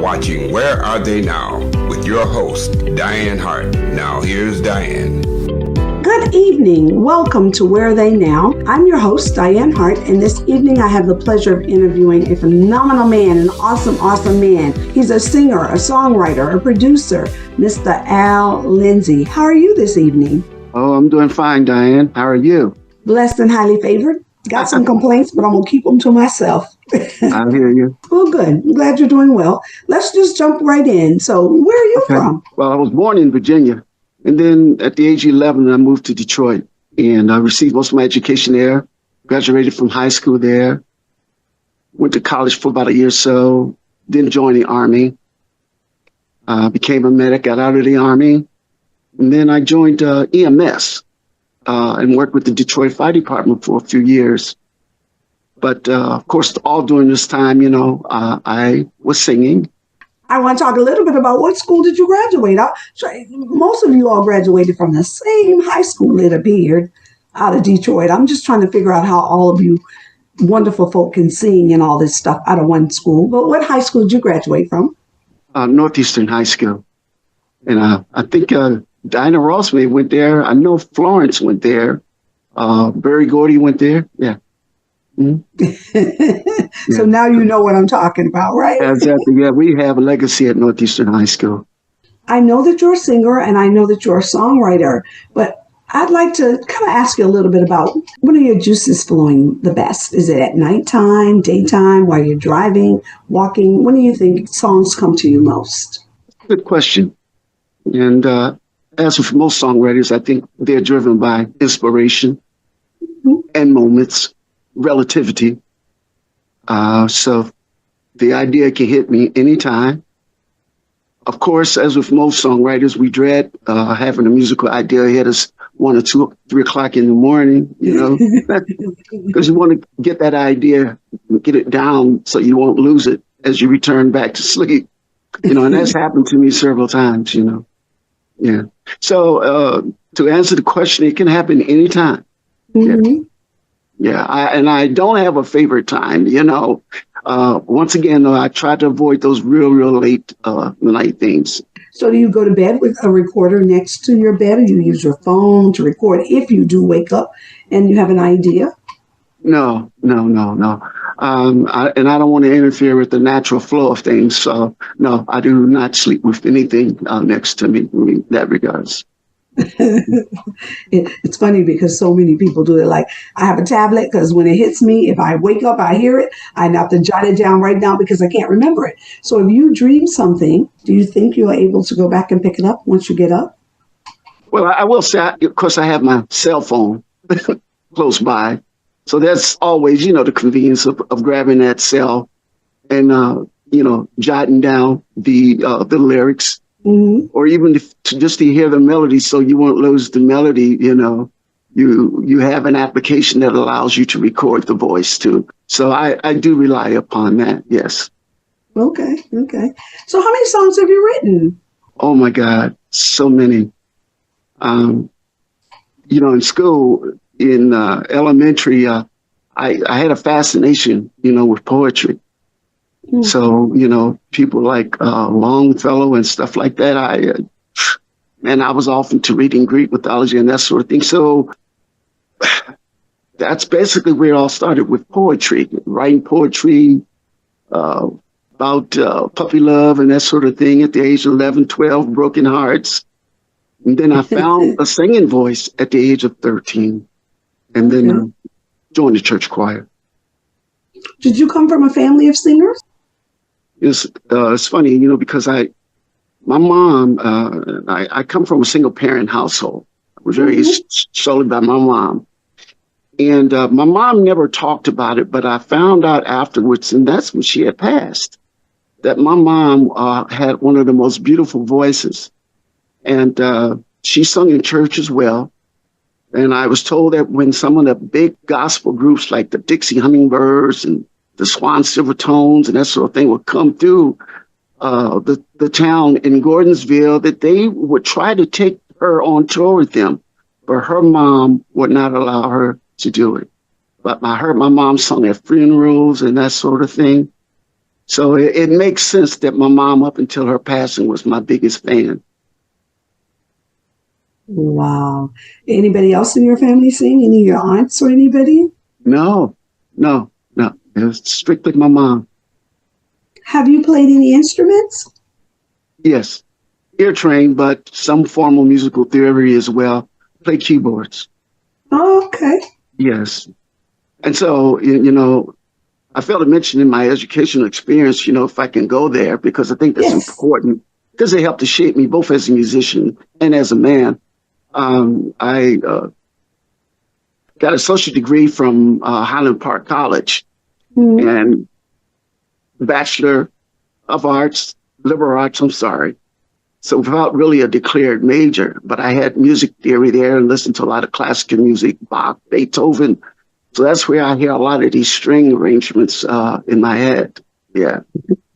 watching Where Are They Now with your host, Dianne Hart. Now here's Dianne. Good evening. Welcome to Where Are They Now? I'm your host, Dianne Hart, and this evening I have the pleasure of interviewing a phenomenal man, an awesome man. He's a singer, a songwriter, a producer, Mr. Lindsey. How are you this evening? Oh, I'm doing fine, Dianne. How are you? Blessed and highly favored. Got some complaints, but I'm going to keep them to myself. I hear you. Well, good. I'm glad you're doing well. Let's just jump right in. So where are you from? Well, I was born in Virginia. And then at the age of 11, I moved to Detroit. And I received most of my education there. Graduated from high school there. Went to college for about a year or so. Then joined the Army. Became a medic, got out of the Army. And then I joined EMS. And worked with the Detroit Fire Department for a few years. But of course, all during this time, I was singing. I want to talk a little bit about what school did you graduate? Most of you all graduated from the same high school, it appeared, out of Detroit. I'm just trying to figure out how all of you wonderful folk can sing and all this stuff out of one school. But what high school did you graduate from? Northeastern High School. And I think Dinah Ross went there. I know Florence went there. Barry Gordy went there. Yeah. Mm-hmm. So now you know what I'm talking about, right? Exactly. Yeah, we have a legacy at Northeastern High School. I know that you're a singer and I know that you're a songwriter, but I'd like to kind of ask you a little bit about when are your juices flowing the best? Is it at nighttime, daytime, while you're driving, walking? When do you think songs come to you most? Good question. And as with most songwriters, I think they're driven by inspiration and moments, relativity. So the idea can hit me anytime. Of course, as with most songwriters, we dread having a musical idea hit us 1 or 2, 3 o'clock in the morning, because you want to get that idea, get it down so you won't lose it as you return back to sleep. And that's happened to me several times, Yeah. So to answer the question, it can happen anytime. Mm-hmm. Yeah. I don't have a favorite time, Once again, though, I try to avoid those real late night things. So do you go to bed with a recorder next to your bed, or you use your phone to record if you do wake up and you have an idea? No. I don't want to interfere with the natural flow of things. So, no, I do not sleep with anything next to me in that regards. It's funny because so many people do it. Like, I have a tablet because when it hits me, if I wake up, I hear it. I have to jot it down right now because I can't remember it. So if you dream something, do you think you're able to go back and pick it up once you get up? Well, I will say, of course, I have my cell phone close by. So that's always, the convenience of grabbing that cell and, jotting down the lyrics. Mm-hmm. Or even just to hear the melody so you won't lose the melody, you have an application that allows you to record the voice too. So I do rely upon that, yes. Okay. So how many songs have you written? Oh, my God, so many. In school, in elementary, I had a fascination, with poetry. Mm-hmm. So, people like Longfellow and stuff like that, I was off into reading Greek mythology and that sort of thing. So that's basically where it all started, with poetry, writing poetry about puppy love and that sort of thing at the age of 11, 12, broken hearts. And then I found a singing voice at the age of 13 and then joined the church choir. Did you come from a family of singers? It's funny, because my mom, I come from a single parent household. I was raised solely by my mom. And my mom never talked about it, but I found out afterwards, and that's when she had passed, that my mom had one of the most beautiful voices. And she sung in church as well. And I was told that when some of the big gospel groups like the Dixie Hummingbirds and the Swan Silver Tones and that sort of thing would come through the town in Gordonsville, that they would try to take her on tour with them, but her mom would not allow her to do it. But I heard my mom sung at funerals and that sort of thing. So it makes sense that my mom, up until her passing, was my biggest fan. Wow. Anybody else in your family sing? Any of your aunts or anybody? No, no, no. It was strictly my mom. Have you played any instruments? Yes, ear trained, but some formal musical theory as well. Play keyboards. Oh, okay. Yes. And so, I failed to mention in my educational experience, if I can go there, because I think that's Yes. important, because they helped to shape me both as a musician and as a man. I got an associate degree from Highland Park College Mhm. and Bachelor of Arts, Liberal Arts, I'm sorry. So without really a declared major, but I had music theory there and listened to a lot of classical music, Bach, Beethoven. So that's where I hear a lot of these string arrangements in my head. Yeah.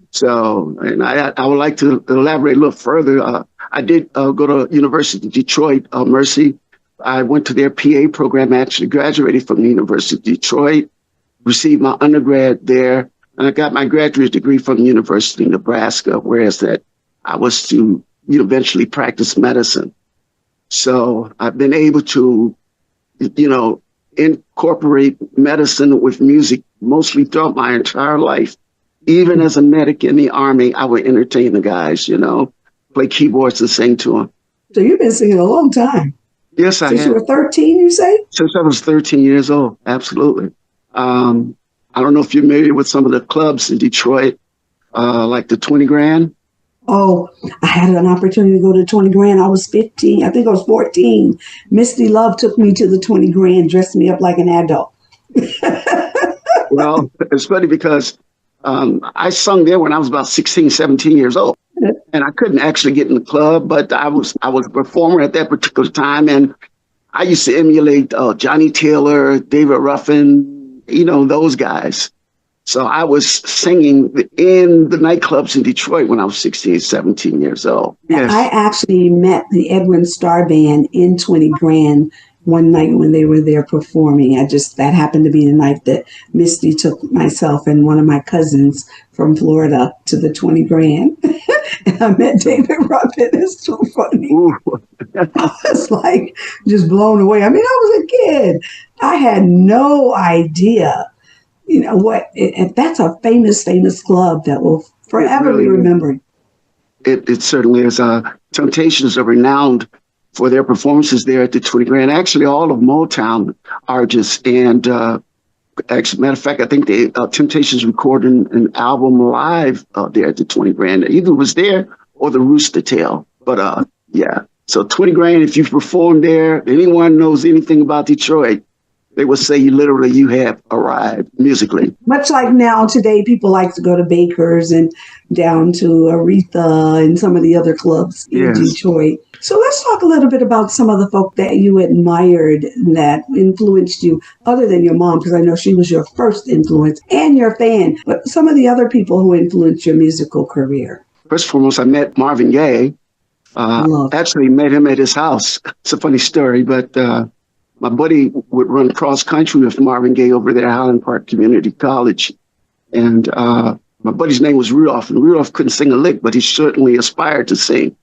So, and I would like to elaborate a little further. I did go to University of Detroit, Mercy. I went to their PA program, actually graduated from the University of Detroit, received my undergrad there, and I got my graduate degree from the University of Nebraska, whereas that I was to eventually practice medicine. So I've been able to, incorporate medicine with music mostly throughout my entire life. Even as a medic in the Army, I would entertain the guys, play keyboards and sing to them. So you've been singing a long time. Yes, I Since you have. were 13, you say? Since I was 13 years old, absolutely. I don't know if you're familiar with some of the clubs in Detroit, like the 20 Grand. Oh, I had an opportunity to go to 20 Grand. I was 15. I think I was 14. Misty Love took me to the 20 Grand, dressed me up like an adult. Well, it's funny because I sung there when I was about 16, 17 years old. And I couldn't actually get in the club, but I was a performer at that particular time. And I used to emulate Johnny Taylor, David Ruffin, those guys. So I was singing in the nightclubs in Detroit when I was 16, 17 years old. Yes. I actually met the Edwin Starr Band in 20 Grand one night when they were there performing. That happened to be the night that Misty took myself and one of my cousins from Florida to the 20 Grand. And I met David Ruffin. It's so funny. Ooh. I was like just blown away. I mean, I was a kid. I had no idea, and that's a famous, famous club that will forever really be remembered. It certainly is. Temptations are renowned for their performances there at the 20 Grand. Actually, all of Motown artists. And actually, matter of fact, I think the Temptations recorded an album live there at the 20 Grand. Either it was there or the Rooster Tail. But yeah, so 20 Grand, if you perform there, anyone knows anything about Detroit, they would say you have arrived musically. Much like now today, people like to go to Baker's and down to Aretha and some of the other clubs in Detroit. So let's talk a little bit about some of the folk that you admired that influenced you, other than your mom, because I know she was your first influence and your fan, but some of the other people who influenced your musical career. First and foremost, I met Marvin Gaye. Actually met him at his house. It's a funny story, but my buddy would run cross country with Marvin Gaye over there at Highland Park Community College. And my buddy's name was Rudolph, and Rudolph couldn't sing a lick, but he certainly aspired to sing.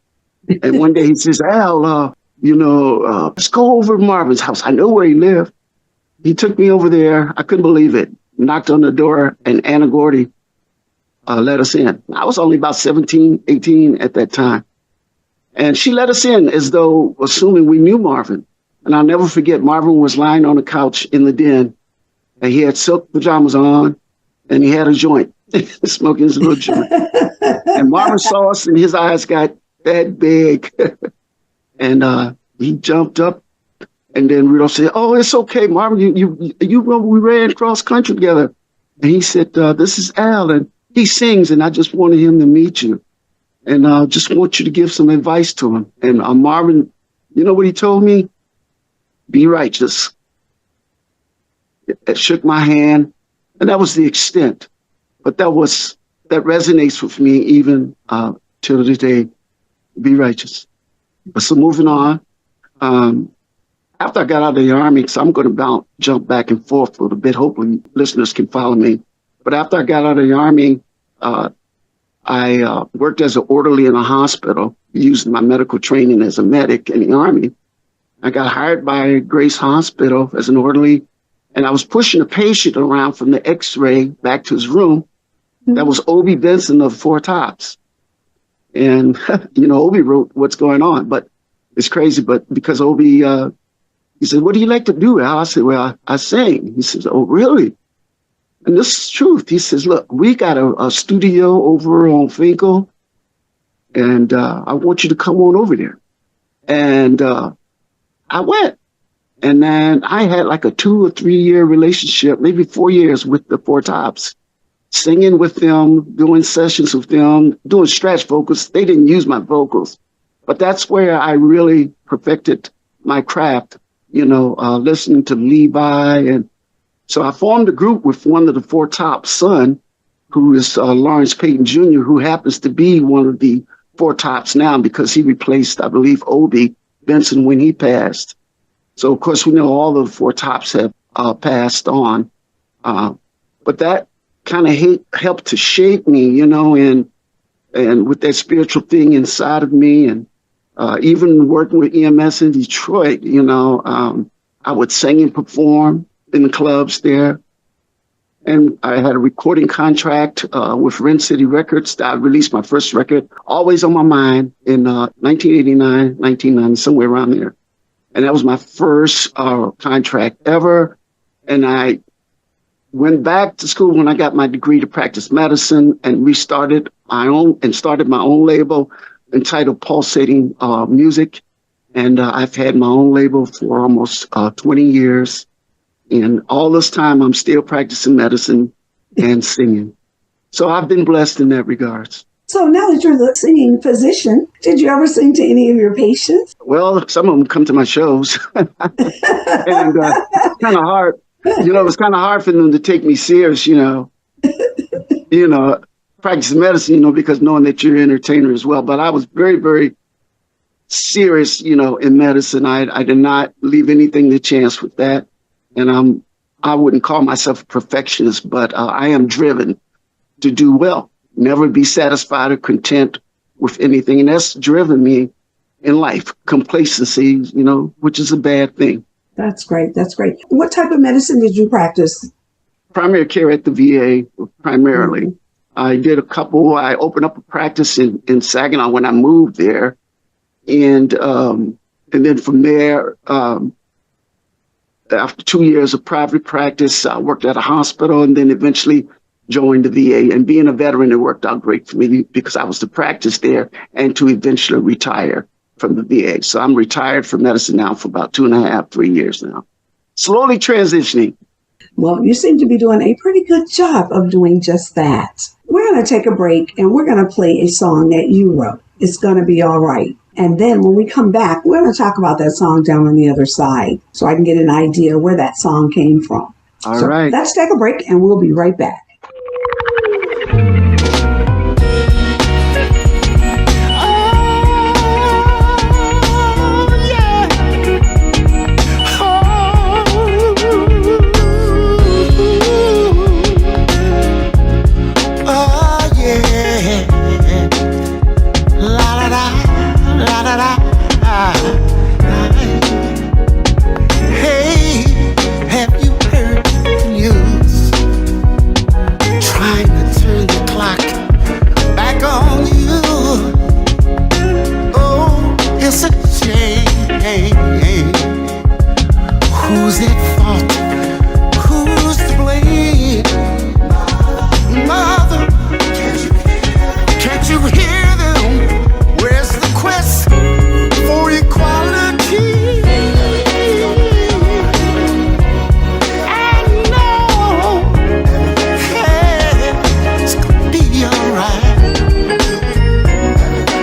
And one day he says, Al, let's go over to Marvin's house. I know where he lived. He took me over there. I couldn't believe it. Knocked on the door, and Anna Gordy let us in. I was only about 17, 18 at that time. And she let us in as though assuming we knew Marvin. And I'll never forget, Marvin was lying on the couch in the den, and he had silk pajamas on, and he had a joint, smoking his little joint. And Marvin saw us, and his eyes got that big. And he jumped up, and then Rudolph said, "Oh, it's okay, Marvin. You remember we ran cross country together." And he said, "This is Al, and he sings, and I just wanted him to meet you, and I just want you to give some advice to him." And Marvin, you know what he told me? Be righteous. It shook my hand, and that was the extent. But that resonates with me even till today. Be righteous. But so moving on, after I got out of the Army, so I'm going to jump back and forth a little bit. Hopefully listeners can follow me. But after I got out of the Army, I worked as an orderly in a hospital, used my medical training as a medic in the Army. I got hired by Grace Hospital as an orderly, and I was pushing a patient around from the X-ray back to his room. That was Obie Benson of Four Tops. And, Obie wrote What's Going On, but it's crazy. But because Obie, he said, what do you like to do, Al? I said, well, I sing. He says, oh, really? And this is truth. He says, look, we got a studio over on Finkel, and I want you to come on over there. And I went. And then I had like a 2 or 3 year relationship, maybe 4 years with the Four Tops, singing with them, doing sessions with them, doing stretch vocals. They didn't use my vocals, but that's where I really perfected my craft, listening to Levi. And so I formed a group with one of the Four Tops' son, who is Lawrence Payton Jr., who happens to be one of the Four Tops now because he replaced, I believe, Obie Benson when he passed. So, of course, we know all the Four Tops have passed on. But that kind of helped to shape me, and with that spiritual thing inside of me. And even working with EMS in Detroit, I would sing and perform in the clubs there. And I had a recording contract with Ren City Records. I released my first record, Always on My Mind, in 1989, 1990, somewhere around there. And that was my first contract ever. And I went back to school when I got my degree to practice medicine and started my own label entitled Pulsating Music. And I've had my own label for almost 20 years. And all this time, I'm still practicing medicine and singing. So I've been blessed in that regards. So now that you're the singing physician, did you ever sing to any of your patients? Well, some of them come to my shows. And kind of hard. It's kind of hard for them to take me serious, practicing medicine, because knowing that you're an entertainer as well. But I was very, very serious, in medicine. I did not leave anything to chance with that. And I wouldn't call myself a perfectionist, but I am driven to do well, never be satisfied or content with anything. And that's driven me in life, complacency, which is a bad thing. That's great. That's great. What type of medicine did you practice? Primary care at the VA, primarily. Mm-hmm. I opened up a practice in Saginaw when I moved there. And then from there, after 2 years of private practice, I worked at a hospital and then eventually joined the VA. And being a veteran, it worked out great for me because I was to practice there and to eventually retire from the VA. So I'm retired from medicine now for about 2.5, 3 years now. Slowly transitioning. Well, you seem to be doing a pretty good job of doing just that. We're going to take a break and we're going to play a song that you wrote. It's going to be all right. And then when we come back, we're going to talk about that song down on the other side so I can get an idea where that song came from. All right. Let's take a break and we'll be right back. Hey, have you heard the news? Trying to turn the clock back on you. Oh, it's a shame. Who's at fault? Who's to blame? Mother, can't you hear them? Where's the quest for equality? I know, hey, it's gonna be alright.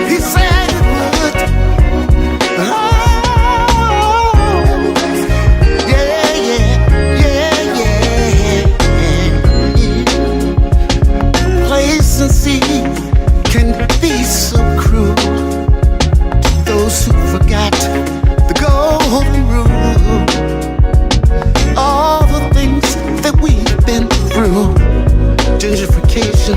He said it would, but complacency can be so cruel. Those who forgot the golden rule, all the things that we've been through, gentrification,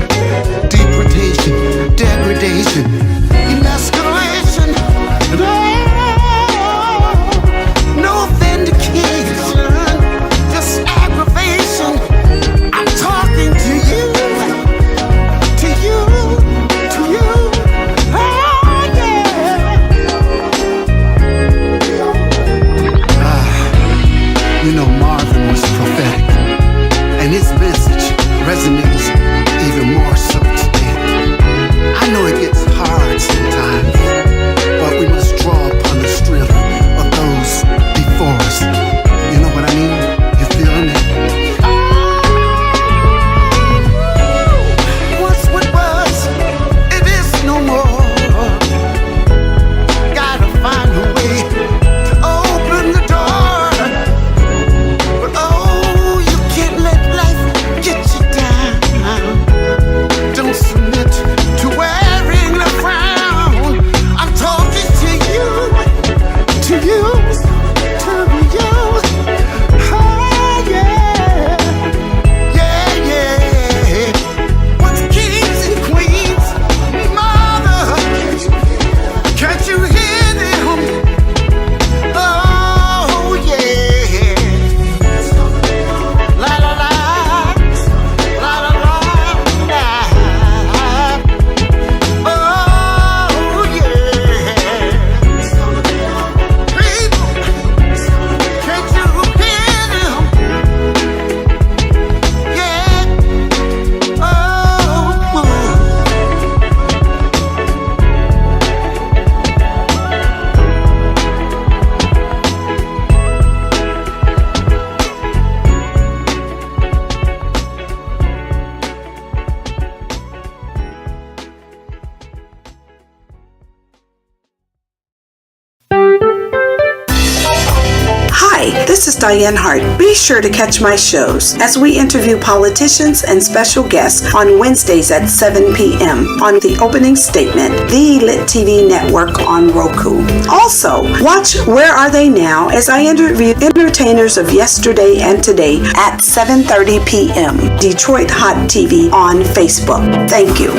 this is Dianne Hart. Be sure to catch my shows as we interview politicians and special guests on Wednesdays at 7 p.m. on The Opening Statement, the Lit TV network on Roku. Also, watch Where Are They Now as I interview entertainers of yesterday and today at 7:30 p.m. Detroit Hot TV on Facebook. Thank you.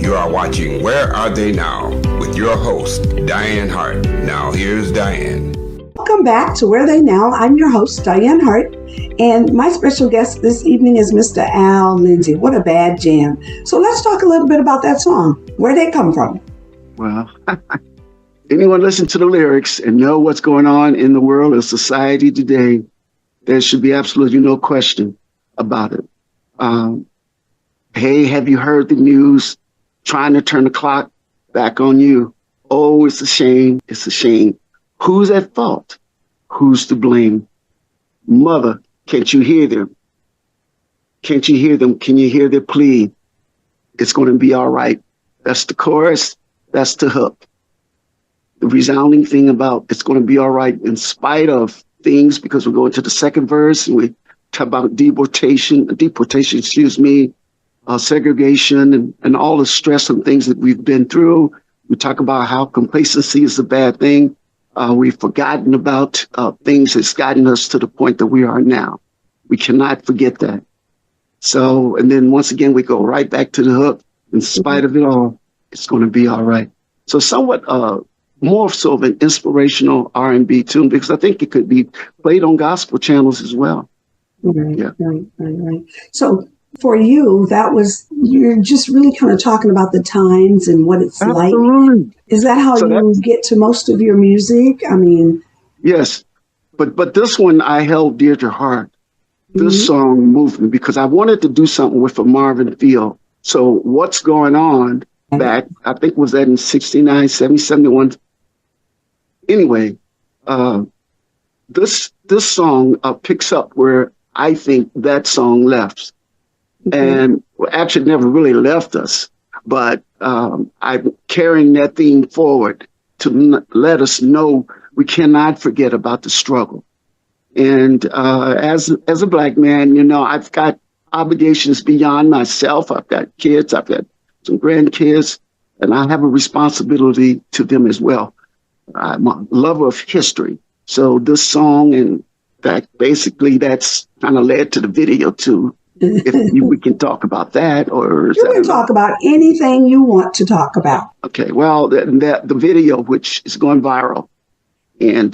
You are watching Where Are They Now with your host, Dianne Hart. Now here's Dianne. Welcome back to Where Are They Now. I'm your host, Dianne Hart, and my special guest this evening is Mr. Al Lindsey. What a bad jam. So let's talk a little bit about that song. Where'd they come from? Well, anyone listen to the lyrics and know what's going on in the world of society today, there should be absolutely no question about it. Hey, have you heard the news? Trying to turn the clock back on you. Oh, it's a shame. It's a shame. Who's at fault? Who's to blame? Mother, can't you hear them? Can't you hear them? Can you hear their plea? It's going to be all right. That's the chorus. That's the hook. The resounding thing about it's going to be all right in spite of things, because we're going to the second verse and we talk about deportation, segregation and all the stress and things that we've been through. We talk about how complacency is a bad thing. We've forgotten about things that's gotten us to the point that we are now. We cannot forget that. So, and then once again, we go right back to the hook. In spite of it all, it's going to be all right. So somewhat more so of an inspirational R&B tune, because I think it could be played on gospel channels as well. Right, Yeah. right. So for you, you're just really kind of talking about the times and what it's Absolutely. like. Is that how you get to most of your music? I mean, yes, but this one I held dear to heart. This song moved me because I wanted to do something with a Marvin feel. So what's going on back, I think was that in 69, 70, 71. Anyway, this song picks up where I think that song left. And actually never really left us, but I'm carrying that theme forward to let us know we cannot forget about the struggle. And as a Black man, you know, I've got obligations beyond myself. I've got kids, I've got some grandkids, and I have a responsibility to them as well. I'm a lover of history. So this song and that basically that's kind of led to the video too. We can talk about that, or you can talk about anything you want to talk about. Okay, well, the video, which is going viral, and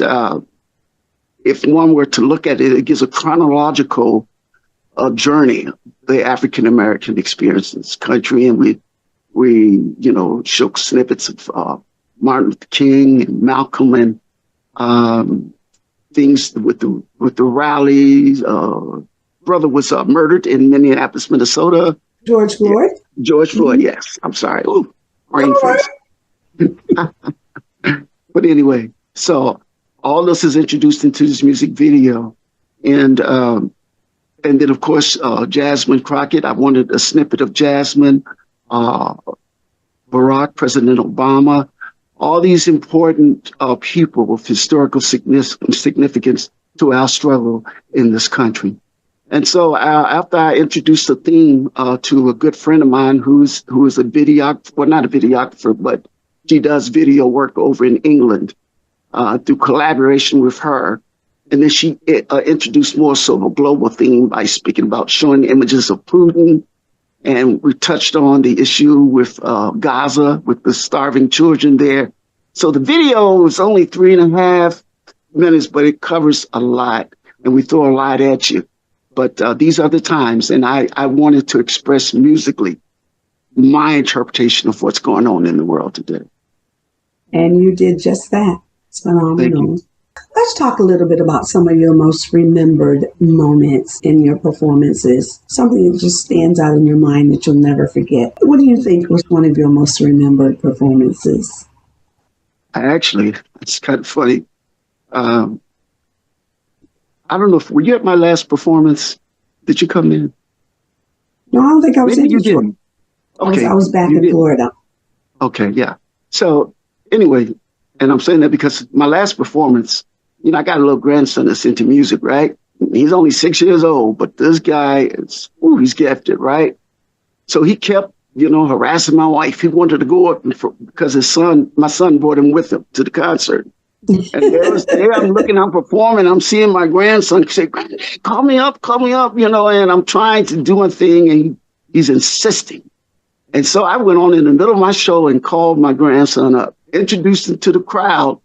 if one were to look at it, it gives a chronological journey the African American experience in this country, and we show snippets of Martin Luther King and Malcolm and things with the rallies. Brother was murdered in Minneapolis, Minnesota. George Floyd? Yeah. George Floyd, yes. I'm sorry. Ooh, brain freeze. But anyway, so all this is introduced into this music video. And then, of course, Jasmine Crockett. I wanted a snippet of Jasmine, Barack, President Obama, all these important people with historical significance to our struggle in this country. And so after I introduced the theme to a good friend of mine who is a videographer, well, not a videographer, but she does video work over in England through collaboration with her. And then she introduced more so of a global theme by speaking about showing images of Putin. And we touched on the issue with Gaza, with the starving children there. So the video is only 3.5 minutes, but it covers a lot. And we throw a lot at you. But these are the times, and I wanted to express musically my interpretation of what's going on in the world today. And you did just that. It's phenomenal. Let's talk a little bit about some of your most remembered moments in your performances, something that just stands out in your mind that you'll never forget. What do you think was one of your most remembered performances? Actually, it's kind of funny. I don't know if, were you at my last performance? Did you come in? No, I don't think I was Maybe in you didn't. Okay. I was back in Florida. Okay, yeah. So anyway, And I'm saying that because my last performance, I got a little grandson that's into music, right? He's only 6 years old, but this guy is, he's gifted, right? So he kept, harassing my wife. He wanted to go up because my son brought him with him to the concert. And there I'm looking, I'm performing, I'm seeing my grandson say, "Granddad, call me up, and I'm trying to do my thing, and he's insisting. And so I went on in the middle of my show and called my grandson up, introduced him to the crowd.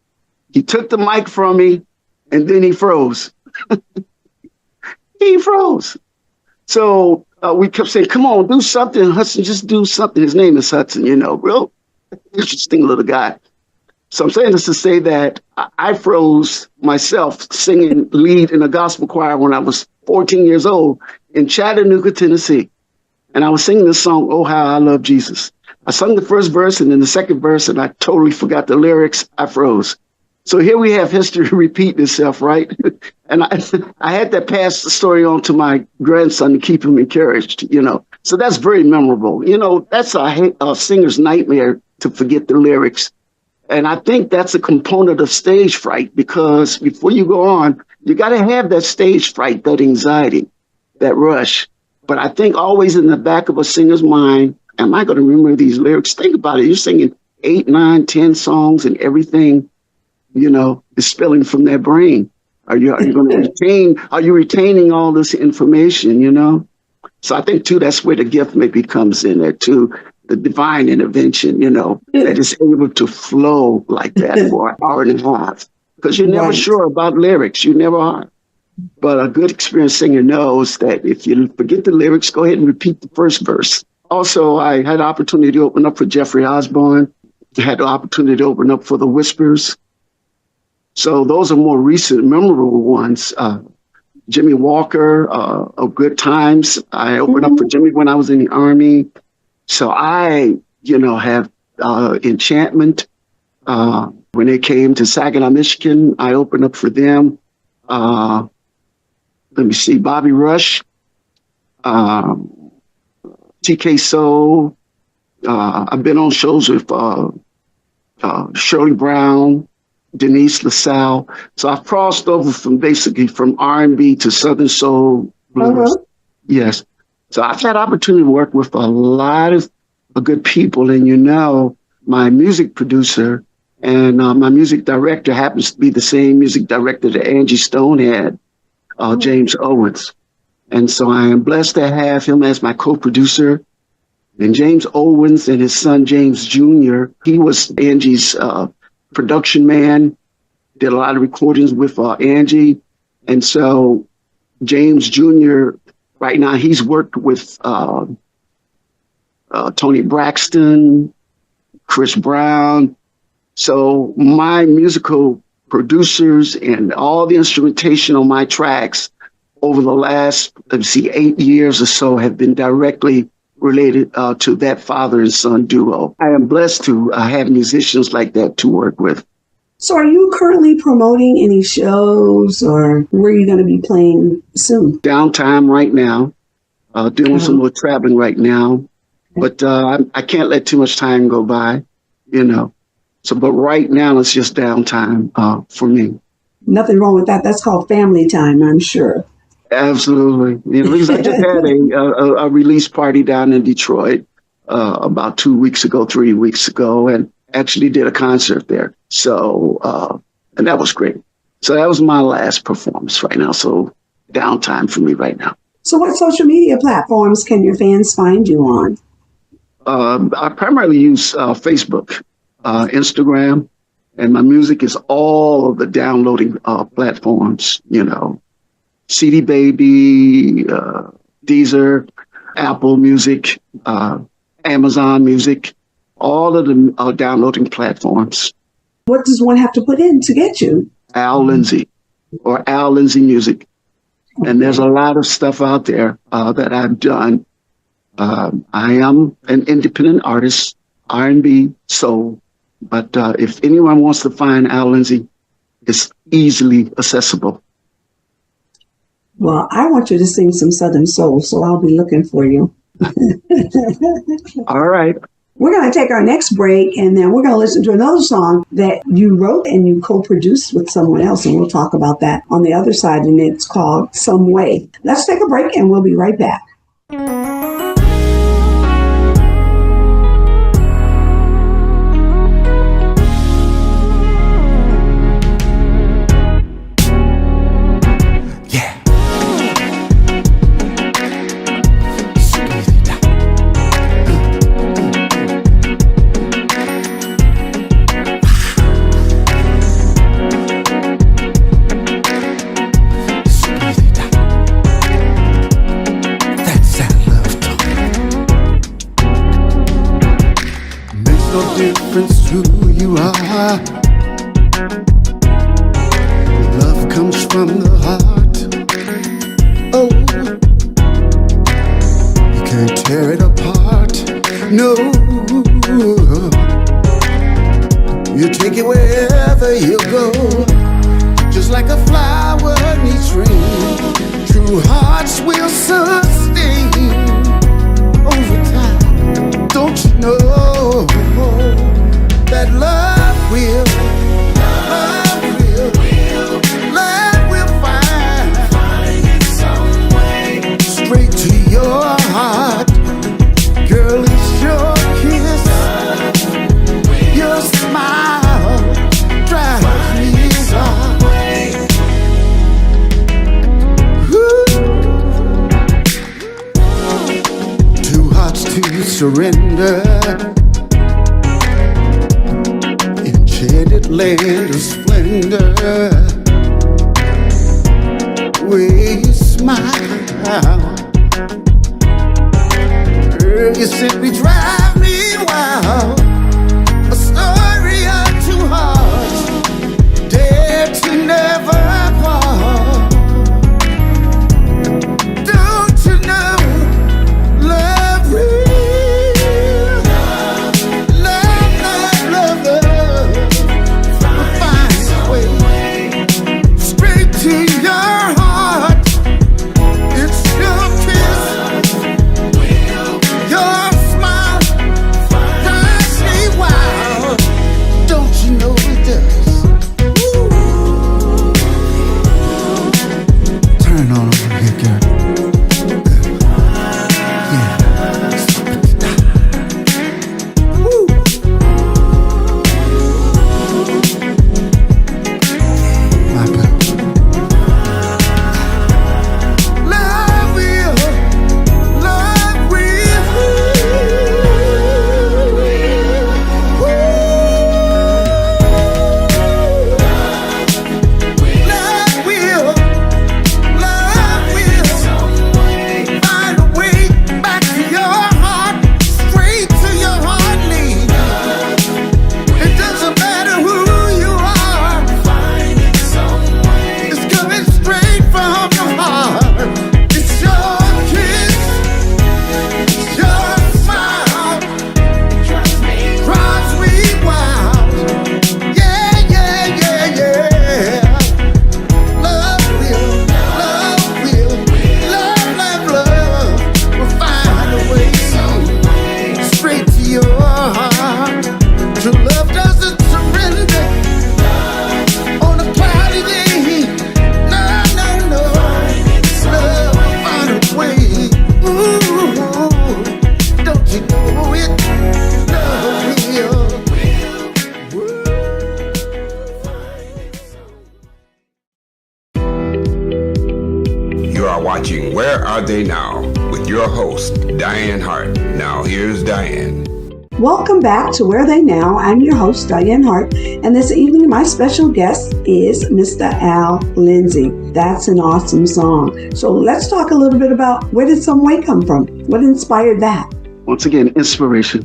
He took the mic from me, and then he froze. He froze. So we kept saying, "Come on, do something, Hudson, just do something." His name is Hudson, real interesting little guy. So I'm saying this to say that I froze myself singing lead in a gospel choir when I was 14 years old in Chattanooga, Tennessee. And I was singing this song, "Oh, How I Love Jesus." I sung the first verse and then the second verse, and I totally forgot the lyrics. I froze. So here we have history repeating itself, right? And I had to pass the story on to my grandson to keep him encouraged, So that's very memorable. That's a singer's nightmare to forget the lyrics. And I think that's a component of stage fright, because before you go on, you got to have that stage fright, that anxiety, that rush. But I think always in the back of a singer's mind, am I going to remember these lyrics? Think about it. You're singing 8, 9, 10 songs and everything, is spilling from their brain. Are you going to are you retaining all this information, So I think, too, that's where the gift maybe comes in there, too. The divine intervention, that is able to flow like that for an hour and a half. Because you're never sure about lyrics. You never are. But a good experienced singer knows that if you forget the lyrics, go ahead and repeat the first verse. Also, I had the opportunity to open up for Jeffrey Osborne. I had the opportunity to open up for the Whispers. So those are more recent, memorable ones. Jimmy Walker of Good Times. I opened up for Jimmy when I was in the Army. So I, have Enchantment. When they came to Saginaw, Michigan, I opened up for them. Let me see, Bobby Rush, TK Soul. I've been on shows with Shirley Brown, Denise LaSalle. So I've crossed over from R&B to Southern Soul blues. Yes. So I've had opportunity to work with a lot of good people. And, my music producer and my music director happens to be the same music director that Angie Stone had, James Owens. And so I am blessed to have him as my co-producer. And James Owens and his son, James Jr., he was Angie's production man, did a lot of recordings with Angie. And so James Jr., right now, he's worked with Tony Braxton, Chris Brown. So my musical producers and all the instrumentation on my tracks over the last, 8 years or so have been directly related to that father and son duo. I am blessed to have musicians like that to work with. So are you currently promoting any shows, or where are you going to be playing soon? Downtime right now, doing some more traveling right now. But I can't let too much time go by, So, but right now it's just downtime for me. Nothing wrong with that. That's called family time, I'm sure. Absolutely. Because I just had a release party down in Detroit about 3 weeks ago, and actually did a concert there. So, and that was great. So that was my last performance right now. So downtime for me right now. So what social media platforms can your fans find you on? I primarily use Facebook, Instagram, and my music is all of the downloading platforms, CD Baby, Deezer, Apple Music, Amazon Music, all of the downloading platforms. What does one have to put in to get you? Al Lindsey or Al Lindsey Music. Okay. And there's a lot of stuff out there that I've done. I am an independent artist, R&B, soul. But if anyone wants to find Al Lindsey, it's easily accessible. Well, I want you to sing some Southern Soul, so I'll be looking for you. All right. We're going to take our next break, and then we're going to listen to another song that you wrote and you co-produced with someone else, and we'll talk about that on the other side, and it's called Some Way. Let's take a break, and we'll be right back. Difference who you are. Love comes from the heart. Oh, you can't tear it apart. No, you take it wherever you go. Just like a flower needs rain, true hearts will sustain over time. Don't you know that love will find its some way straight to your heart. Girl, it's your kiss, your smile drives me away. Two hearts to surrender, enchanted land of splendor, where you smile. Girl, you simply drive me wild. A story of two hearts, dare to never part. Don't you know, love real, love will find its way straight to your heart. It's your kiss, your smile drives me wild. Don't you know it does? Turn on over here, girl. My boo. Love will, love will find a way back to your heart, straight to your heart, Lee. It doesn't matter who you are, it's coming straight from your heart. It's your kiss, your smile, drives me wild. Yeah, yeah, yeah, yeah. Love will find a way straight to your heart. True love doesn't surrender on a cloudy day. No, no, no. Love will find a way. Ooh, don't you know it? Love will. You are watching Where Are They Now with your host, Dianne Hart. Now here's Dianne. Welcome back to Where Are They Now? I'm your host, Dianne Hart, and this evening my special guest is Mr. Al Lindsey. That's an awesome song. So let's talk a little bit about where did Some Way come from? What inspired that? Once again, inspiration.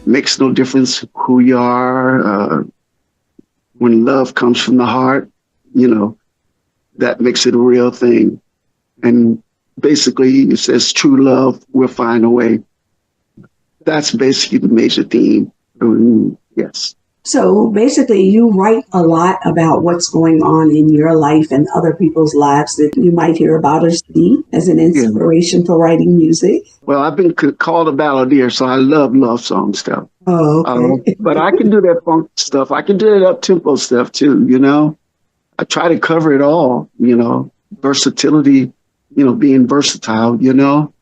Makes no difference who you are. When love comes from the heart, you know, that makes it a real thing. And basically, it says true love will find a way. That's basically the major theme. Yes. So basically, you write a lot about what's going on in your life and other people's lives that you might hear about or see as an Yeah. inspiration for writing music. Well, I've been called a balladeer, so I love song stuff. Oh, okay. But I can do that funk stuff. I can do that up-tempo stuff too, you know. I try to cover it all, you know, versatility, you know, being versatile, you know.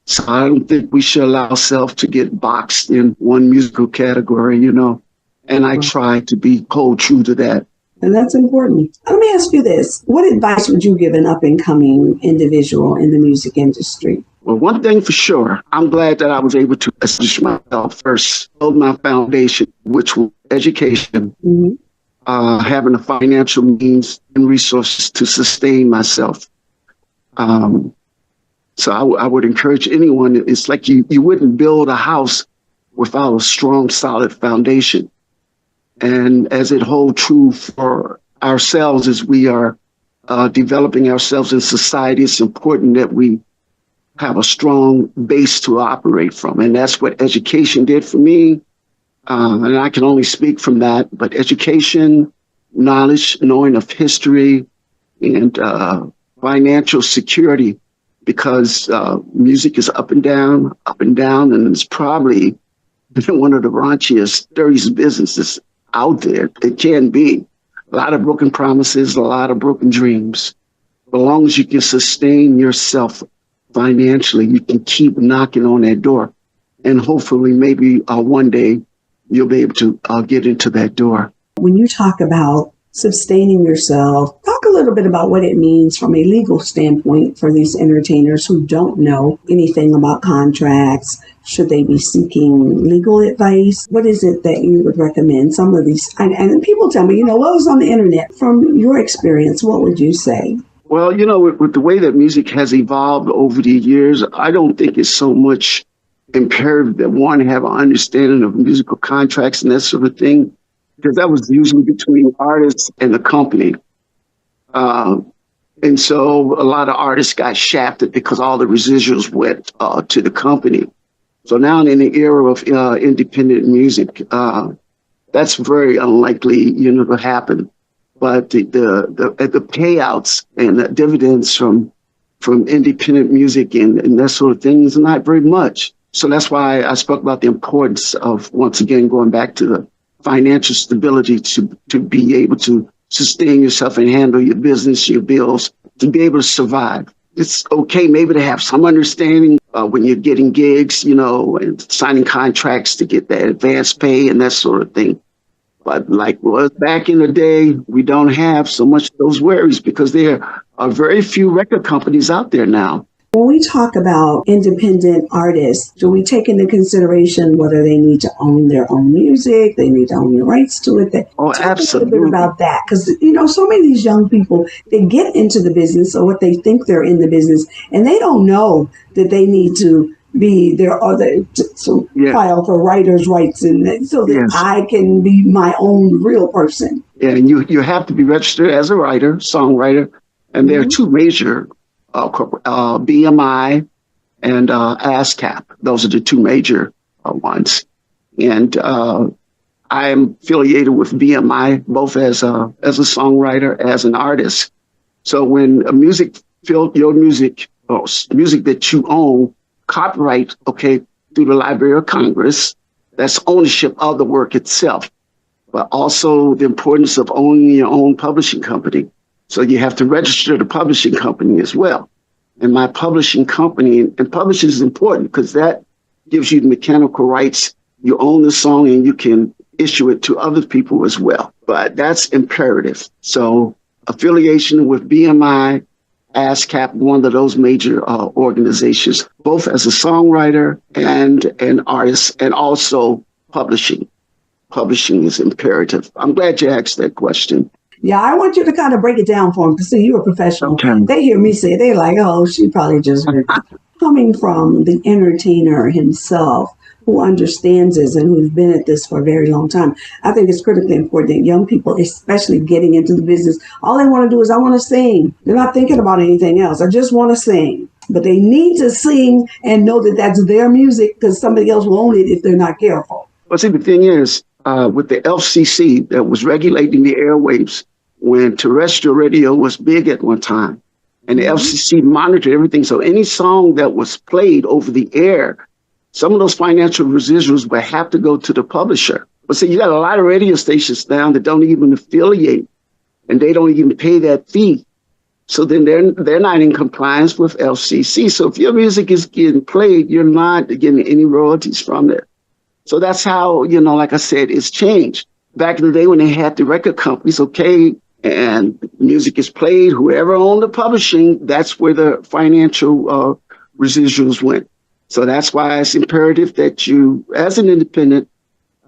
So I don't think we should allow ourselves to get boxed in one musical category, you know. And I try to hold true to that. And that's important. Let me ask you this. What advice would you give an up-and-coming individual in the music industry? Well, one thing for sure, I'm glad that I was able to establish myself first, build my foundation, which was education, having the financial means and resources to sustain myself. So I would encourage anyone, it's like you wouldn't build a house without a strong, solid foundation. And as it holds true for ourselves as we are developing ourselves in society, it's important that we have a strong base to operate from. And that's what education did for me. And I can only speak from that, but education, knowledge, knowing of history, and financial security, because music is up and down, and it's probably one of the raunchiest, dirtiest businesses out there. It can be. A lot of broken promises, a lot of broken dreams. But as long as you can sustain yourself financially, you can keep knocking on that door. And hopefully, maybe one day, you'll be able to get into that door. When you talk about sustaining yourself, talk a little bit about what it means from a legal standpoint for these entertainers who don't know anything about contracts. Should they be seeking legal advice? What is it that you would recommend? Some of these, and people tell me, what was on the internet. From your experience, what would you say? Well, with the way that music has evolved over the years, I don't think it's so much imperative that one have an understanding of musical contracts and that sort of thing, because that was usually between artists and the company. And so a lot of artists got shafted because all the residuals went to the company. So now in the era of independent music, that's very unlikely, to happen. But the payouts and the dividends from independent music and that sort of thing is not very much. So that's why I spoke about the importance of, once again, going back to the financial stability to be able to sustain yourself and handle your business, your bills, to be able to survive. It's okay maybe to have some understanding when you're getting gigs, and signing contracts to get that advance pay and that sort of thing. But like was back in the day, we don't have so much of those worries because there are very few record companies out there now. When we talk about independent artists, do we take into consideration whether they need to own their own music, they need to own the rights to it? Absolutely. A little bit about that, because, so many of these young people, they get into the business or what they think they're in the business, and they don't know that they need to be there or to file for writers' rights and so that I can be my own real person. Yeah, and you have to be registered as a writer, songwriter, and there are two major BMI and ASCAP. Those are the two major ones. And I am affiliated with BMI, both as a songwriter, as an artist. So when your music that you own, copyright, through the Library of Congress, that's ownership of the work itself, but also the importance of owning your own publishing company. So you have to register the publishing company as well. And my publishing company, and publishing is important because that gives you the mechanical rights. You own the song and you can issue it to other people as well. But that's imperative. So affiliation with BMI, ASCAP, one of those major organizations, both as a songwriter and an artist, and also publishing. Publishing is imperative. I'm glad you asked that question. Yeah, I want you to kind of break it down for them because, see, you're a professional. Okay. They hear me say, they're like, oh, she probably just heard it. Coming from the entertainer himself, who understands this and who's been at this for a very long time, I think it's critically important that young people, especially getting into the business, all they want to do is, I want to sing. They're not thinking about anything else. I just want to sing. But they need to sing and know that that's their music because somebody else will own it if they're not careful. Well, see, the thing is, with the FCC that was regulating the airwaves when terrestrial radio was big at one time. And the FCC monitored everything. So any song that was played over the air, some of those financial residuals would have to go to the publisher. But see, you got a lot of radio stations now that don't even affiliate, and they don't even pay that fee. So then they're not in compliance with FCC. So if your music is getting played, you're not getting any royalties from it. So that's how, like I said, it's changed. Back in the day when they had the record companies, okay, and music is played, whoever owned the publishing, that's where the financial residuals went. So that's why it's imperative that you, as an independent,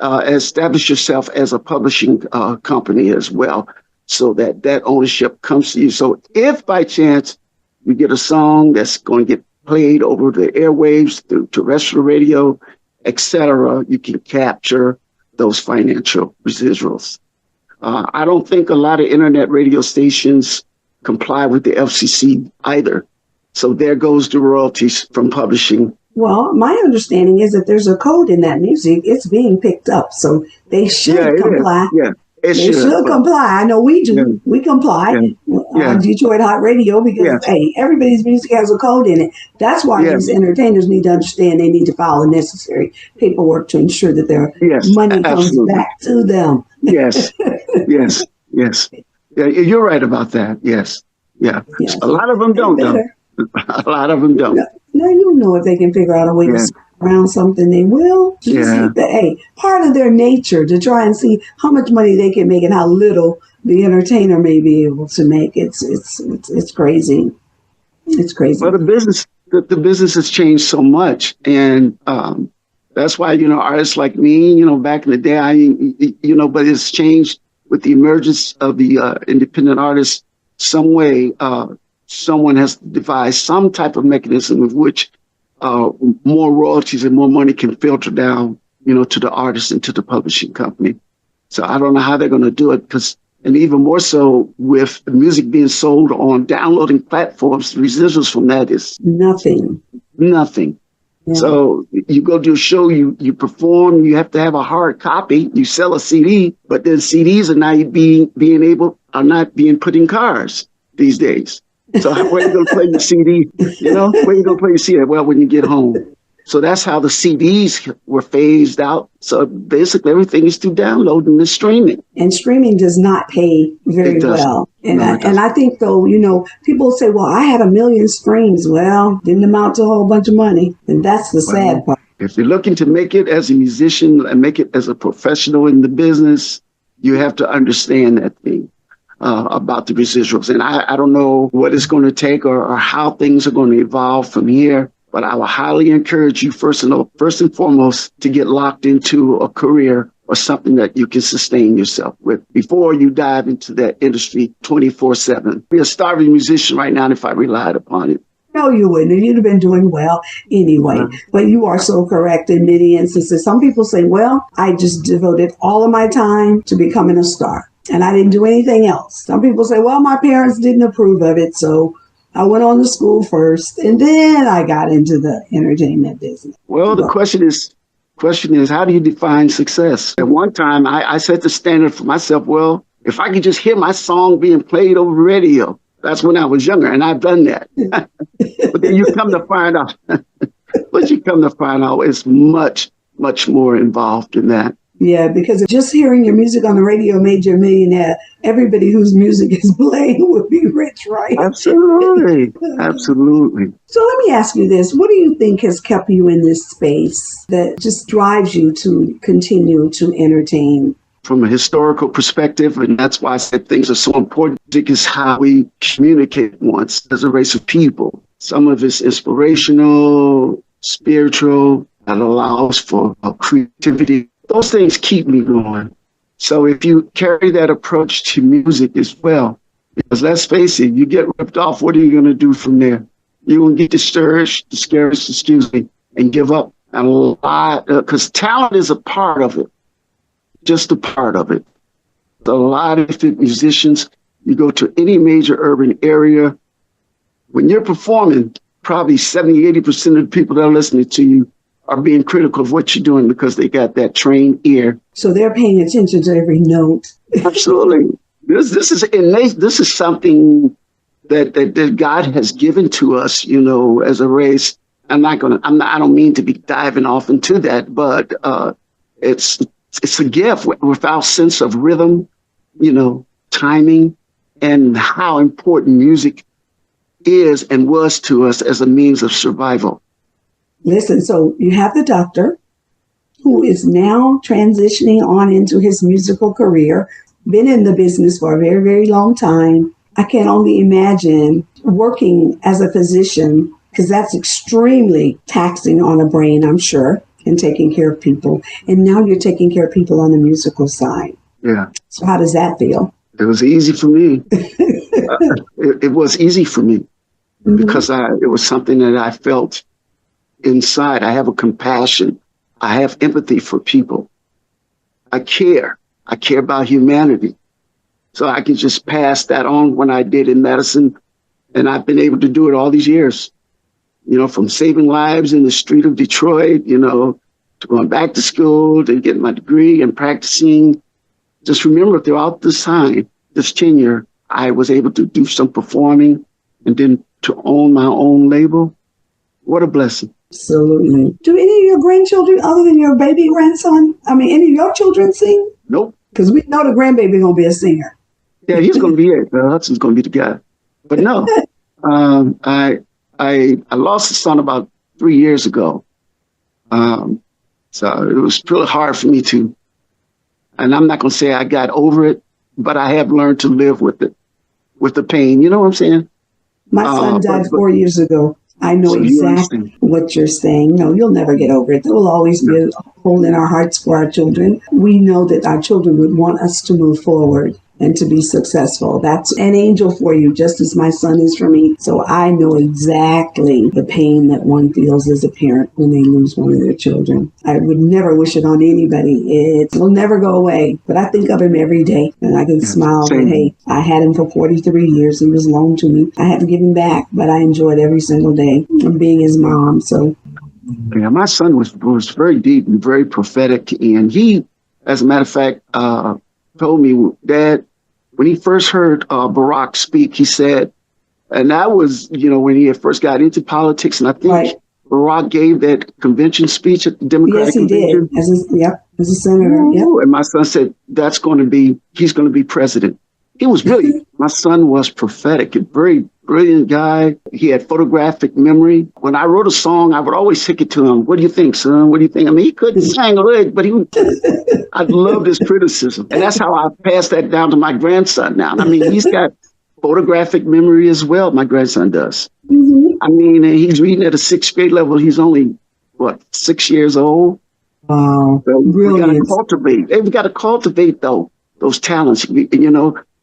establish yourself as a publishing company as well, so that ownership comes to you. So if by chance you get a song that's going to get played over the airwaves, through terrestrial radio, etc., you can capture those financial residuals. I don't think a lot of internet radio stations comply with the FCC either. So there goes the royalties from publishing. Well, my understanding is that there's a code in that music. It's being picked up, so they should comply. Yeah, they should comply. I know we do. Yeah. We comply on Detroit Hot Radio because, hey, everybody's music has a code in it. That's why these entertainers need to understand they need to file the necessary paperwork to ensure that their money comes back to them. Yes. Yeah, you're right about that. Yes. Yeah. Yes. A lot of them don't, though. A lot of them don't. No, you know, if they can figure out a way to around something, they will. Part of their nature to try and see how much money they can make and how little the entertainer may be able to make. It's crazy. It's crazy. Well, the business has changed so much, and that's why artists like me, back in the day, but it's changed with the emergence of the independent artists. Some way, someone has devised some type of mechanism of which more royalties and more money can filter down, to the artist and to the publishing company. So I don't know how they're going to do it, and even more so with the music being sold on downloading platforms, the residuals from that is nothing. Yeah. So you go to a show, you perform, you have to have a hard copy, you sell a CD, but then CDs are not being put in cars these days. So where are you going to play your CD? Where are you going to play your CD? Well, when you get home. So that's how the CDs were phased out. So basically everything is through downloading and streaming. And streaming does not pay very well. And I think, though, people say, well, I had 1 million streams. Well, didn't amount to a whole bunch of money. And that's the sad part. If you're looking to make it as a musician and make it as a professional in the business, you have to understand that thing. About the residuals. And I don't know what it's going to take or how things are going to evolve from here, but I will highly encourage you first and foremost to get locked into a career or something that you can sustain yourself with before you dive into that industry 24/7. Be a starving musician right now if I relied upon it. No, you wouldn't. You'd have been doing well anyway. But you are so correct in many instances. Some people say, well, I just devoted all of my time to becoming a star. And I didn't do anything else. Some people say, well, my parents didn't approve of it, so I went on to school first, and then I got into the entertainment business. Well, the question is, how do you define success? At one time, I set the standard for myself, well, if I could just hear my song being played over radio, that's when I was younger, and I've done that. But then you come to find out, it's much, much more involved than that. Yeah, because just hearing your music on the radio made you a millionaire. Everybody whose music is playing would be rich, right? Absolutely. Absolutely. So let me ask you this. What do you think has kept you in this space that just drives you to continue to entertain? From a historical perspective, and that's why I said things are so important, because how we communicate once as a race of people. Some of it's inspirational, spiritual, that allows for creativity. Those things keep me going. So if you carry that approach to music as well, because let's face it, you get ripped off, what are you going to do from there? You're going to get discouraged, and give up. And a lot, because talent is a part of it, just a part of it. A lot of different musicians, you go to any major urban area, when you're performing, probably 70, 80% of the people that are listening to you are being critical of what you're doing because they got that trained ear. So they're paying attention to every note. Absolutely. This is innate. This is something that God has given to us, as a race. I don't mean to be diving off into that, but it's a gift with our sense of rhythm, timing, and how important music is and was to us as a means of survival. Listen, so you have the doctor who is now transitioning on into his musical career, been in the business for a very, very long time. I can only imagine working as a physician, because that's extremely taxing on a brain, I'm sure, and taking care of people. And now you're taking care of people on the musical side. Yeah. So how does that feel? It was easy for me. It was easy for me because it was something that I felt inside. I have a compassion. I have empathy for people. I care. I care about humanity. So I can just pass that on when I did in medicine. And I've been able to do it all these years, from saving lives in the street of Detroit, to going back to school, to getting my degree and practicing. Just remember throughout this time, this tenure, I was able to do some performing and then to own my own label. What a blessing. Absolutely. Do any of your grandchildren, other than your baby grandson, any of your children sing? Nope. Because we know the grandbaby going to be a singer. Yeah, he's going to be it. Hudson's going to be the guy. But no, I lost a son about 3 years ago. So it was really hard for me to, and I'm not going to say I got over it, but I have learned to live with it, with the pain. You know what I'm saying? My son died 4 years ago. I know So exactly what you're saying. No, you'll never get over it. There will always be a hole in our hearts for our children. We know that our children would want us to move forward and to be successful. That's an angel for you, just as my son is for me. So I know exactly the pain that one feels as a parent when they lose one of their children. I would never wish it on anybody. It will never go away. But I think of him every day, and I can smile that, hey, I had him for 43 years. He was loaned to me. I had to give him back, but I enjoyed every single day of being his mom. So yeah, my son was very deep and very prophetic. And he, as a matter of fact, told me, Dad, when he first heard Barack speak, he said, and that was, when he had first got into politics, and I think Barack gave that convention speech at the Democratic convention. Yes, he did, as a senator. Yep. And my son said, he's going to be president. He was really, my son was prophetic, a very brilliant guy. He had photographic memory. When I wrote a song, I would always take it to him. What do you think, son? What do you think? He couldn't sing a lick, but I loved his criticism. And that's how I passed that down to my grandson now. He's got photographic memory as well. My grandson does. Mm-hmm. He's reading at a 6th grade level. He's only, 6 years old? Wow. So we got to cultivate. We've got to cultivate, though, those talents,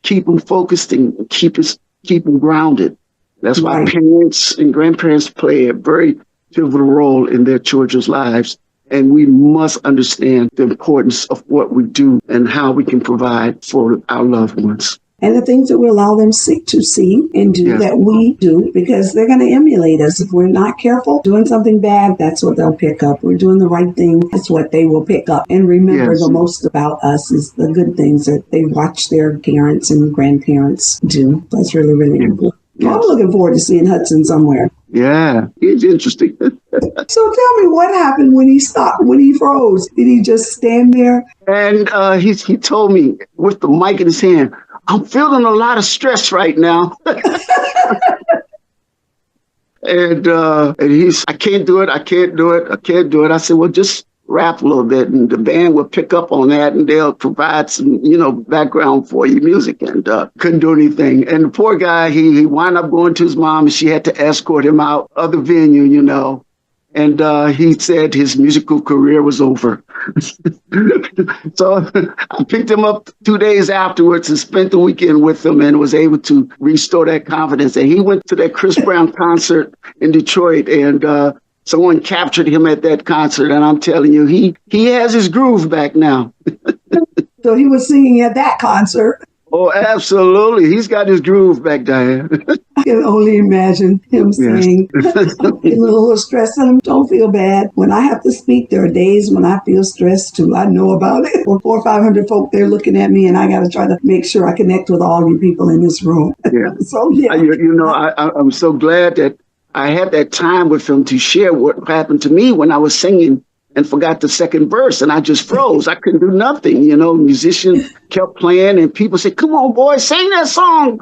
keep them focused and keep them grounded. That's why parents and grandparents play a very pivotal role in their children's lives. And we must understand the importance of what we do and how we can provide for our loved ones. And the things that we allow them to see and do that we do, because they're going to emulate us. If we're not careful, doing something bad, that's what they'll pick up. We're doing the right thing, that's what they will pick up. And remember, the most about us is the good things that they watch their parents and grandparents do. That's really, really important. Yes. I'm looking forward to seeing Hudson somewhere. Yeah, he's interesting. So tell me, what happened when he stopped, when he froze? Did he just stand there? And he told me with the mic in his hand, I'm feeling a lot of stress right now. and I can't do it. I said, well, just rap a little bit and the band will pick up on that and they'll provide some, background for you, music, and couldn't do anything. And the poor guy, he wound up going to his mom and she had to escort him out of the venue, And he said his musical career was over. So I picked him up 2 days afterwards and spent the weekend with him and was able to restore that confidence. And he went to that Chris Brown concert in Detroit, and someone captured him at that concert. And I'm telling you, he has his groove back now. So he was singing at that concert. Oh, absolutely. He's got his groove back, Diane. I can only imagine him saying, I'm feeling a little stressed. And don't feel bad. When I have to speak, there are days when I feel stressed too. I know about it. Or 400 or 500 folk, they're looking at me, and I got to try to make sure I connect with all you people in this room. Yeah. So, yeah. I'm so glad that I had that time with him to share what happened to me when I was singing and forgot the second verse, and I just froze. I couldn't do nothing. Musician kept playing, and people said, "Come on, boy, sing that song."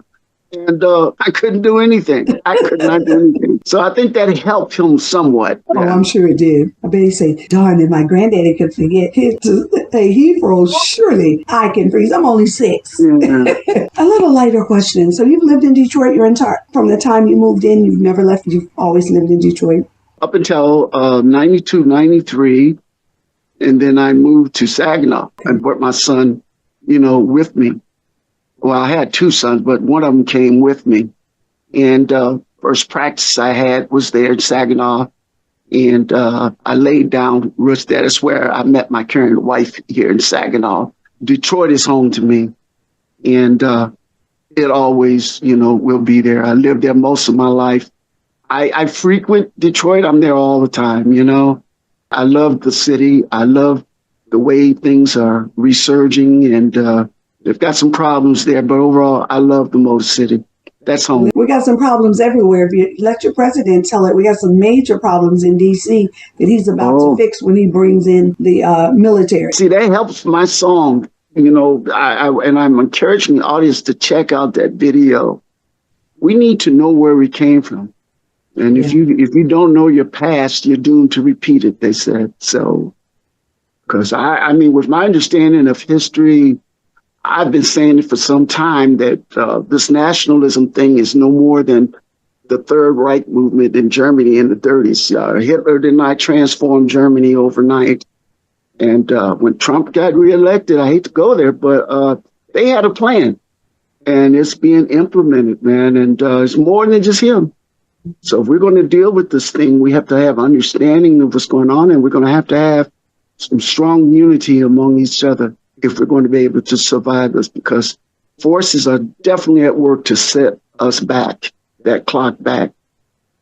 And I couldn't do anything. I could not do anything. So I think that helped him somewhat. Oh, I'm sure it did. I bet he said, darn, if my granddaddy could forget he froze, surely I can freeze. I'm only 6. Yeah. A little lighter question. So you've lived in Detroit your entire, from the time you moved in, you've never left, you've always lived in Detroit? Up until 92, 93. And then I moved to Saginaw and brought my son, with me. Well, I had 2 sons, but one of them came with me. And first practice I had was there in Saginaw. And I laid down roots there. That's where I met my current wife here in Saginaw. Detroit is home to me. And it always, will be there. I lived there most of my life. I frequent Detroit. I'm there all the time, I love the city. I love the way things are resurging, and they've got some problems there, but overall, I love the Motor City. That's home. We got some problems everywhere. If you let your president tell it, we got some major problems in D.C. that he's about to fix when he brings in the military. See, that helps my song, and I'm encouraging the audience to check out that video. We need to know where we came from. And if you don't know your past, you're doomed to repeat it, they said. So, because I mean, with my understanding of history, I've been saying it for some time that this nationalism thing is no more than the Third Reich movement in Germany in the 30s. Hitler did not transform Germany overnight. And when Trump got reelected, I hate to go there, but they had a plan. And it's being implemented, man. And it's more than just him. So if we're going to deal with this thing, we have to have understanding of what's going on, and we're going to have some strong unity among each other if we're going to be able to survive this, because forces are definitely at work to set us back, that clock back.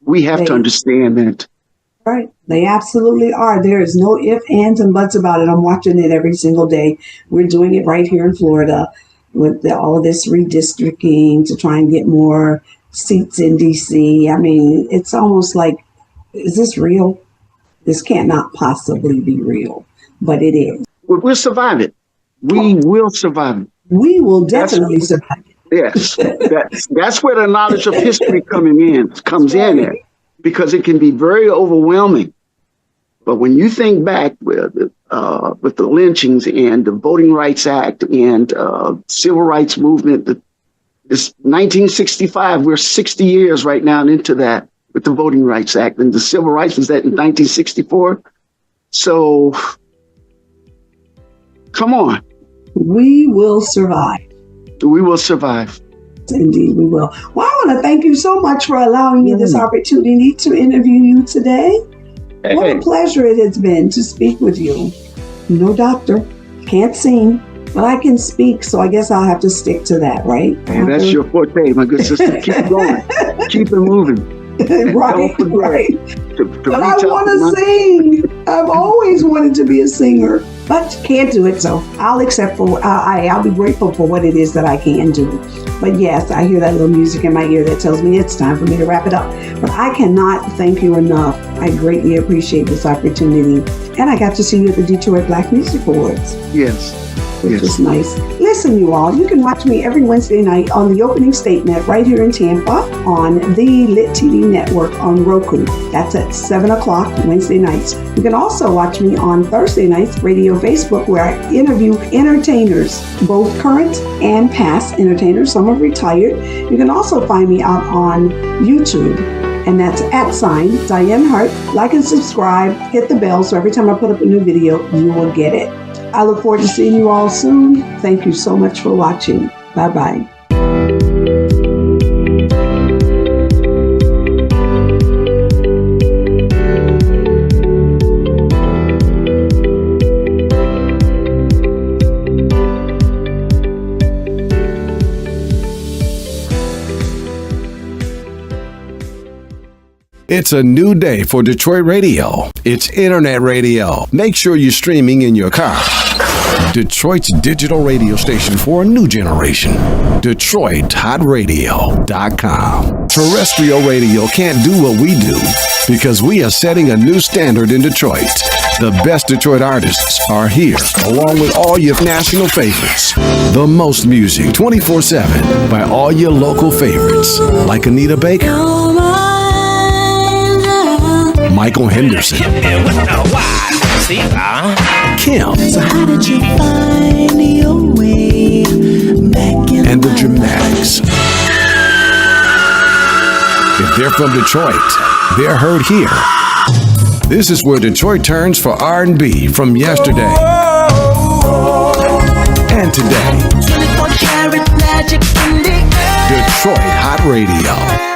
We have to understand that. Right. They absolutely are. There is no ifs, ands, and buts about it. I'm watching it every single day. We're doing it right here in Florida with all of this redistricting to try and get more seats in D.C. I mean, it's almost like, is this real? This cannot possibly be real, but it is. We'll survive it. We will survive it. We will definitely survive it. Yes. That's where the knowledge of history comes in there, because it can be very overwhelming. But when you think back with the lynchings and the Voting Rights Act and civil rights movement, it's 1965. We're 60 years right now into that with the Voting Rights Act, and the Civil Rights was that in 1964. So, come on. We will survive. We will survive. Indeed, we will. Well, I want to thank you so much for allowing me this opportunity to interview you today. Hey. What a pleasure it has been to speak with you. No doctor, can't sing, but I can speak, so I guess I'll have to stick to that, right? And that's your forte, my good sister. Keep going. Keep it moving. Right. But I want to sing. I've always wanted to be a singer, but can't do it. So I'll accept I'll be grateful for what it is that I can do. But yes, I hear that little music in my ear that tells me it's time for me to wrap it up. But I cannot thank you enough. I greatly appreciate this opportunity. And I got to see you at the Detroit Black Music Awards. Yes. Which is nice. Listen, you all, you can watch me every Wednesday night on The Opening Statement right here in Tampa on the Lit TV network on Roku. That's at 7 o'clock Wednesday nights. You can also watch me on Thursday nights, Radio Facebook, where I interview entertainers, both current and past entertainers. Some are retired. You can also find me out on YouTube. And that's @ Dianne Hart. Like and subscribe, hit the bell, so every time I put up a new video, you will get it. I look forward to seeing you all soon. Thank you so much for watching. Bye-bye. It's a new day for Detroit radio. It's internet radio. Make sure you're streaming in your car. Detroit's digital radio station for a new generation. DetroitHotRadio.com. Terrestrial radio can't do what we do because we are setting a new standard in Detroit. The best Detroit artists are here, along with all your national favorites. The most music 24/7 by all your local favorites, like Anita Baker, Michael Henderson, Kim, So how did you find your way back in and the Dramatics. If they're from Detroit, they're heard here. This is where Detroit turns for R&B from yesterday and today. 24 karat magic in the air. Detroit Hot Radio.